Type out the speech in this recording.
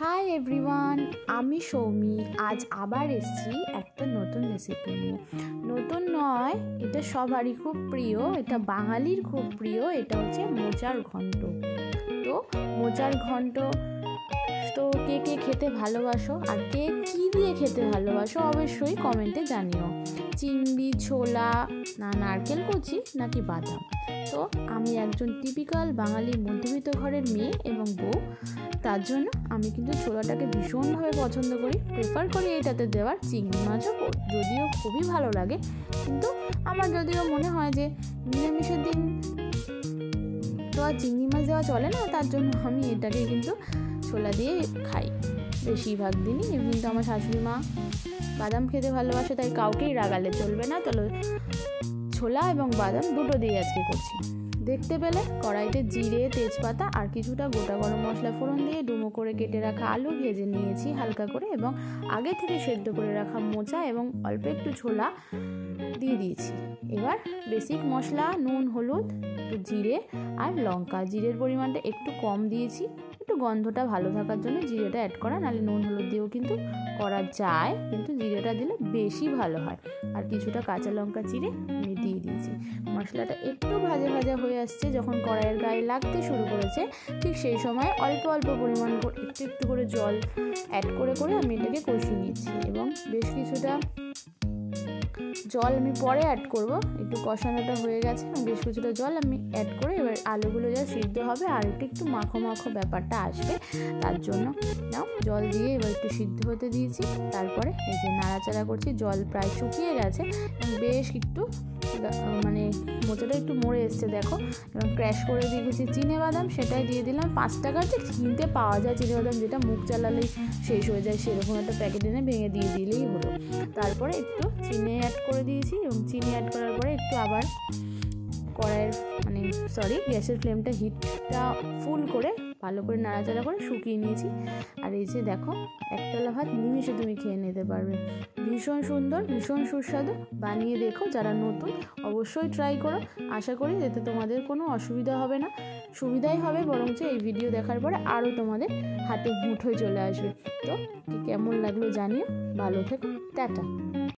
Hi everyone, আমি সৌমি। আজ আবার এসেছি একটা নতুন রেসিপি নিয়ে। নতুন নয়, এটা সবারই খুব প্রিয়, এটা বাঙালির খুব প্রিয়। এটা হচ্ছে মোচার ঘন্ট। তো মোচার ঘন্ট তো কে কে খেতে ভালোবাসো আর কে কী দিয়ে খেতে ভালোবাসো অবশ্যই কমেন্টে জানিও। চিংড়ি, ছোলা, না নারকেল কুচি নাকি বাদাম। তো আমি একজন টিপিক্যাল বাঙালি মধ্যবিত্ত ঘরের মেয়ে এবং বউ, তার জন্য আমি কিন্তু ছোলাটাকে ভীষণভাবে পছন্দ করি, প্রেফার করি এটাতে দেওয়ার। চিংড়ি মাছও যদিও খুবই ভালো লাগে, কিন্তু আমার যদিও মনে হয় যে নিরামিষের দিন তো আর চিংড়ি মাছ দেওয়া চলে না, তার জন্য আমি এটাকে কিন্তু ছোলা দিয়ে খাই বেশিরভাগ দিনই। কিন্তু আমার শাশুড়ি মা বাদাম খেতে ভালোবাসে, তাই কাউকেই রাগালে চলবে না। তাহলে ছোলা এবং বাদাম দুটো দিয়ে আজকে করছি। দেখতে পেলে কড়াইতে জিরে, তেজপাতা আর কিছুটা গোটা গরম মশলা ফোড়ন দিয়ে ডুমো করে কেটে রাখা আলু ভেজে নিয়েছি হালকা করে, এবং আগে থেকে সেদ্ধ করে রাখা মোচা এবং অল্প একটু ছোলা দিয়ে দিয়েছি। এবার বেসিক মশলা, নুন, হলুদ, একটু জিরে আর লঙ্কা। জিরের পরিমাণটা একটু কম দিয়েছি, একটু গন্ধটা ভালো থাকার জন্য জিরেটা অ্যাড করা, নাহলে নুন হলুদ দিয়েও কিন্তু করা যায়, কিন্তু জিরেটা দিলে বেশি ভালো হয়। আর কিছুটা কাঁচা লঙ্কা চিড়ে আমি দিয়ে দিয়েছি। মশলাটা একটু ভাজা ভাজা হয়ে আসছে, যখন কড়াইয়ের গায়ে লাগতে শুরু করেছে, ঠিক সেই সময় অল্প অল্প পরিমাণ একটু একটু করে জল অ্যাড করে করে আমি এটাকে কষিয়ে নিচ্ছি। এবং বেশ কিছুটা জল আমি পরে অ্যাড করব। একটু কষানোটা হয়ে গেছে, বেশ কিছুটা জল আমি অ্যাড করে এবার আলুগুলো যা সিদ্ধ হবে আর একটু মাখো মাখো ব্যাপারটা আসবে, তার জন্য নাও জল দিয়ে এবার একটু সিদ্ধ হতে দিয়েছি। তারপরে এই যে নাড়াচাড়া করছি, জল প্রায় শুকিয়ে গেছে এবং বেশ একটু মানে মোচাটা একটু মরে এসছে দেখো। এবং ক্র্যাশ করে দিয়েছি চিনেবাদাম, সেটাই দিয়ে দিলাম। 5 টাকাতে কিনতে পাওয়া যায় চিনেবাদাম, যেটা মুখ চালালেই শেষ হয়ে যায়, সেরকম একটা প্যাকেট এনে ভেঙে দিয়ে দিলেই হলো। তারপরে একটু চিনি অ্যাড করে দিয়েছি, এবং চিনি অ্যাড করার পরে একটু আবার গ্যাসের ফ্লেমটা হিটটা ফুল করে ভালো করে নাড়াচাড়া করে শুকিয়ে নিয়েছি। আর এই যে দেখো, একতলা ভাত নিমিষে তুমি খেয়ে নিতে পারবে। ভীষণ সুন্দর, ভীষণ সুস্বাদু। বানিয়ে দেখো, যারা নতুন অবশ্যই ট্রাই করো। আশা করি এতে তোমাদের কোনো অসুবিধা হবে না, সুবিধাই হবে, বরঞ্চ এই ভিডিও দেখার পরে আরও তোমাদের হাতে মুঠোয় চলে আসবে। তো কেমন লাগলো জানিও, ভালো থেকো, টাটা।